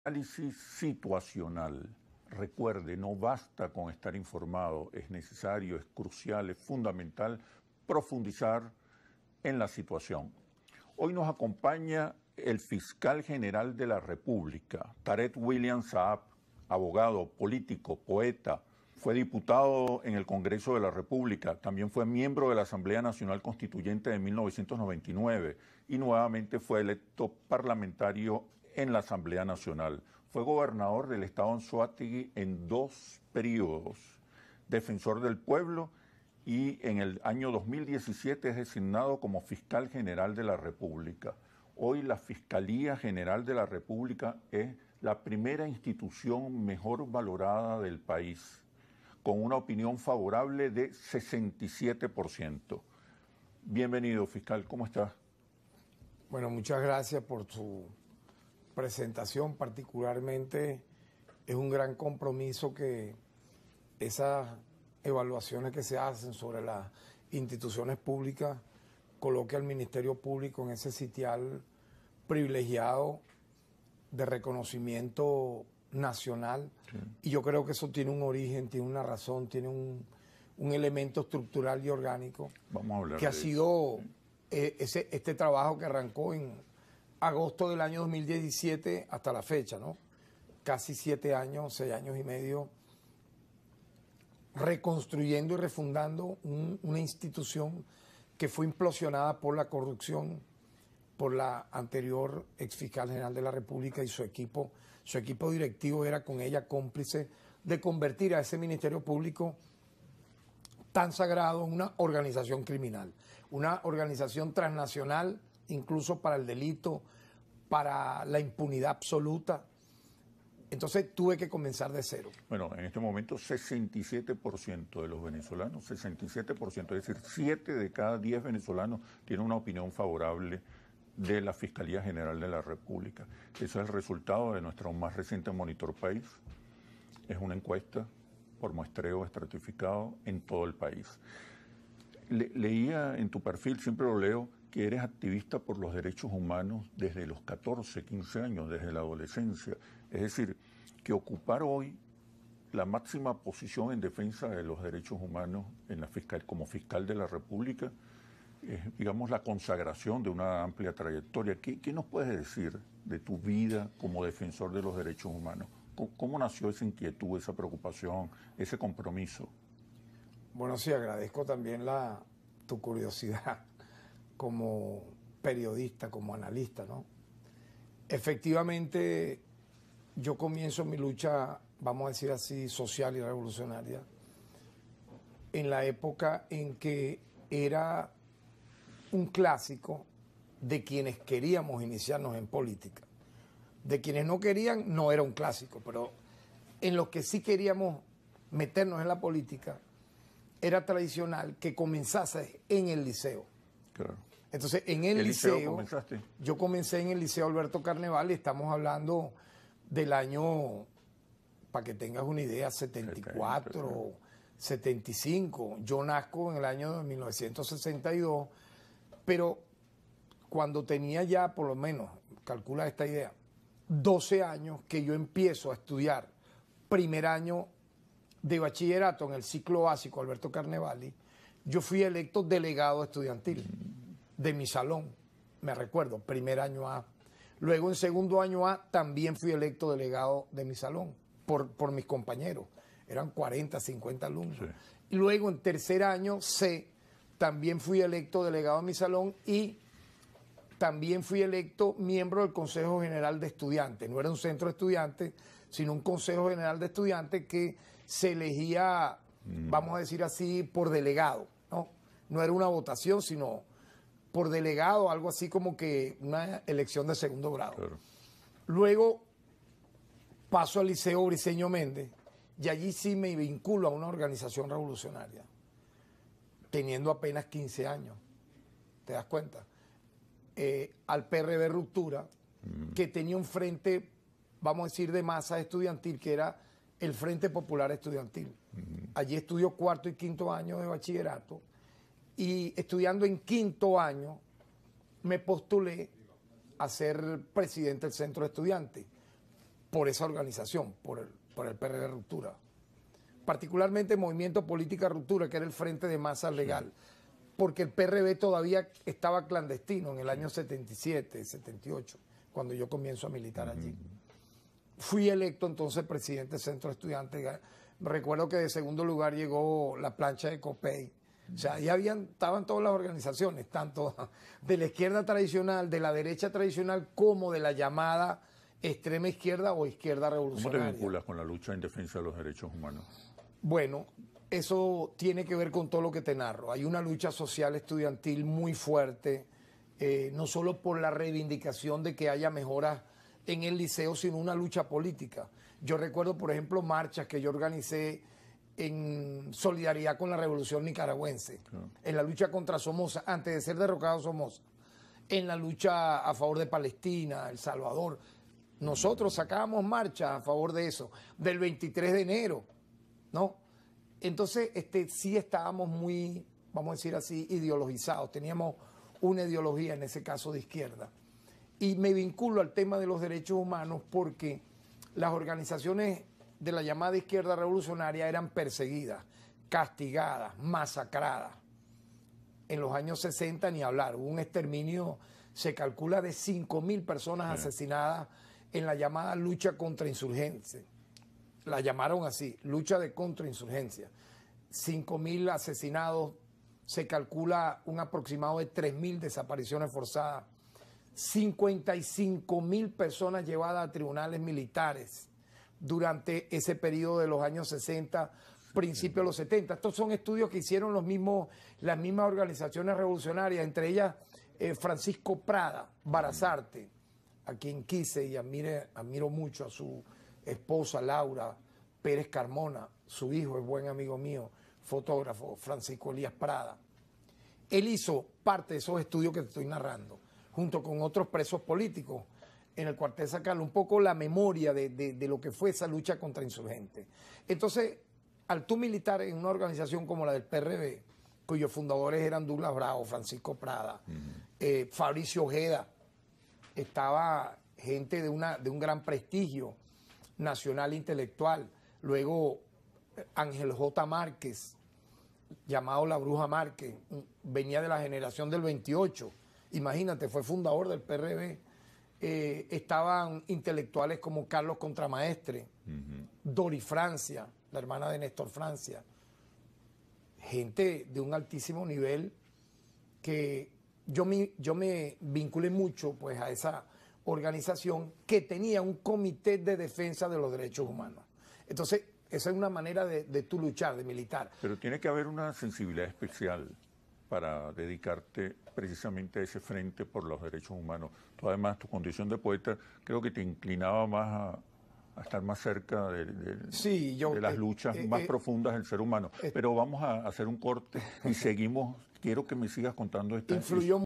Análisis situacional. Recuerde, no basta con estar informado, es necesario, es crucial, es fundamental profundizar en la situación. Hoy nos acompaña el fiscal general de la República, Tarek William Saab, abogado, político, poeta. Fue diputado en el Congreso de la República, también fue miembro de la Asamblea Nacional Constituyente de 1999 y nuevamente fue electo parlamentario en la Asamblea Nacional. Fue gobernador del estado Anzoátegui en 2 periodos, defensor del pueblo, y en el año 2017 es designado como fiscal general de la República. Hoy la Fiscalía General de la República es la primera institución mejor valorada del país, con una opinión favorable de 67%. Bienvenido, fiscal, ¿cómo estás? Bueno, muchas gracias por su presentación. Particularmente es un gran compromiso que esas evaluaciones que se hacen sobre las instituciones públicas coloque al Ministerio Público en ese sitial privilegiado de reconocimiento nacional. Sí. Y yo creo que eso tiene un origen, tiene una razón, tiene un elemento estructural y orgánico. Vamos a hablar que ha sido este trabajo que arrancó en agosto del año 2017 hasta la fecha, ¿no? Casi 7 años, 6 años y medio, reconstruyendo y refundando una institución que fue implosionada por la corrupción, por la anterior exfiscal general de la República y su equipo directivo era con ella cómplice de convertir a ese Ministerio Público tan sagrado en una organización criminal, una organización transnacional, incluso para el delito, para la impunidad absoluta. Entonces tuve que comenzar de cero. Bueno, en este momento 67% de los venezolanos, 67%, es decir, 7 de cada 10 venezolanos tienen una opinión favorable de la Fiscalía General de la República. Ese es el resultado de nuestro más reciente Monitor País. Es una encuesta por muestreo estratificado en todo el país. Leía en tu perfil, siempre lo leo, que eres activista por los derechos humanos desde los 14, 15 años, desde la adolescencia. Es decir, que ocupar hoy la máxima posición en defensa de los derechos humanos en la como fiscal de la República es, digamos, la consagración de una amplia trayectoria. ¿Qué nos puedes decir de tu vida como defensor de los derechos humanos? ¿Cómo nació esa inquietud, esa preocupación, ese compromiso? Bueno, sí, agradezco también tu curiosidad como periodista, como analista, ¿no? Efectivamente, yo comienzo mi lucha, vamos a decir así, social y revolucionaria, en la época en que era un clásico de quienes queríamos iniciarnos en política. De quienes no querían, no era un clásico, pero en los que sí queríamos meternos en la política, era tradicional que comenzase en el liceo. Claro. Entonces, en el liceo comenzaste? Yo comencé en el Liceo Alberto Carnevale, estamos hablando del año, para que tengas una idea, 74, 75. Yo nazco en el año de 1962, pero cuando tenía ya, por lo menos, calcula esta idea, 12 años que yo empiezo a estudiar primer año de bachillerato en el ciclo básico Alberto Carnevale, yo fui electo delegado estudiantil de mi salón, me recuerdo, primer año A. Luego en segundo año A también fui electo delegado de mi salón por mis compañeros, eran 40, 50 alumnos. Sí. Y luego en tercer año C también fui electo delegado de mi salón y también fui electo miembro del Consejo General de Estudiantes. No era un centro de estudiantes, sino un Consejo General de Estudiantes que se elegía, vamos a decir así, por delegado, ¿no? No era una votación, sino por delegado, algo así como que una elección de segundo grado. Claro. Luego paso al Liceo Briceño Méndez y allí sí me vinculo a una organización revolucionaria, teniendo apenas 15 años, ¿te das cuenta? Al PRB Ruptura, que tenía un frente, vamos a decir, de masa estudiantil, que era el Frente Popular Estudiantil. Allí estudió cuarto y quinto año de bachillerato, y estudiando en quinto año me postulé a ser presidente del centro de estudiantes. por esa organización, por el PRD Ruptura. Particularmente el Movimiento Política Ruptura, que era el Frente de Masas Legal, porque el PRB todavía estaba clandestino en el año 77, 78, cuando yo comienzo a militar allí. Fui electo entonces presidente del Centro de Estudiantes. Recuerdo que de segundo lugar llegó la plancha de Copey. O sea, ahí estaban todas las organizaciones, tanto de la izquierda tradicional, de la derecha tradicional, como de la llamada extrema izquierda o izquierda revolucionaria. ¿Cómo te vinculas con la lucha en defensa de los derechos humanos? Bueno, eso tiene que ver con todo lo que te narro. Hay una lucha social estudiantil muy fuerte, no solo por la reivindicación de que haya mejoras en el liceo, sino una lucha política. Yo recuerdo, por ejemplo, marchas que yo organicé en solidaridad con la revolución nicaragüense, en la lucha contra Somoza, antes de ser derrocado Somoza, en la lucha a favor de Palestina, El Salvador. Nosotros sacábamos marchas a favor de eso, del 23 de enero, ¿no? Entonces, sí estábamos muy, vamos a decir así, ideologizados, teníamos una ideología, en ese caso de izquierda. Y me vinculo al tema de los derechos humanos porque las organizaciones de la llamada izquierda revolucionaria eran perseguidas, castigadas, masacradas. En los años 60 ni hablar, hubo un exterminio, se calcula de 5.000 personas asesinadas en la llamada lucha contra insurgencia. La llamaron así, lucha de contrainsurgencia. 5.000 asesinados, se calcula un aproximado de 3.000 desapariciones forzadas. 55.000 personas llevadas a tribunales militares durante ese periodo de los años 60, principios de los 70. Estos son estudios que hicieron las mismas organizaciones revolucionarias, entre ellas Francisco Prada, Barazarte, a quien quise y admiro mucho, a su esposa Laura Pérez Carmona, su hijo es buen amigo mío, fotógrafo, Francisco Elías Prada. Él hizo parte de esos estudios que te estoy narrando, junto con otros presos políticos, en el cuartel San Carlos, un poco la memoria de lo que fue esa lucha contra insurgentes. Entonces, al tú militar en una organización como la del PRB, cuyos fundadores eran Douglas Bravo, Francisco Prada, Fabricio Ojeda, estaba gente de un gran prestigio nacional intelectual, luego Ángel J. Márquez, llamado La Bruja Márquez, venía de la generación del 28, imagínate, fue fundador del PRB. Estaban intelectuales como Carlos Contramaestre, Dori Francia, la hermana de Néstor Francia, gente de un altísimo nivel que yo me vinculé mucho pues a esa organización que tenía un comité de defensa de los derechos humanos. Entonces, esa es una manera de tú luchar, de militar. Pero tiene que haber una sensibilidad especial para dedicarte precisamente a ese frente por los derechos humanos. Tú, además, tu condición de poeta creo que te inclinaba más a estar más cerca de las luchas más profundas del ser humano. Pero vamos a hacer un corte y seguimos. Quiero que me sigas contando esta... Influyó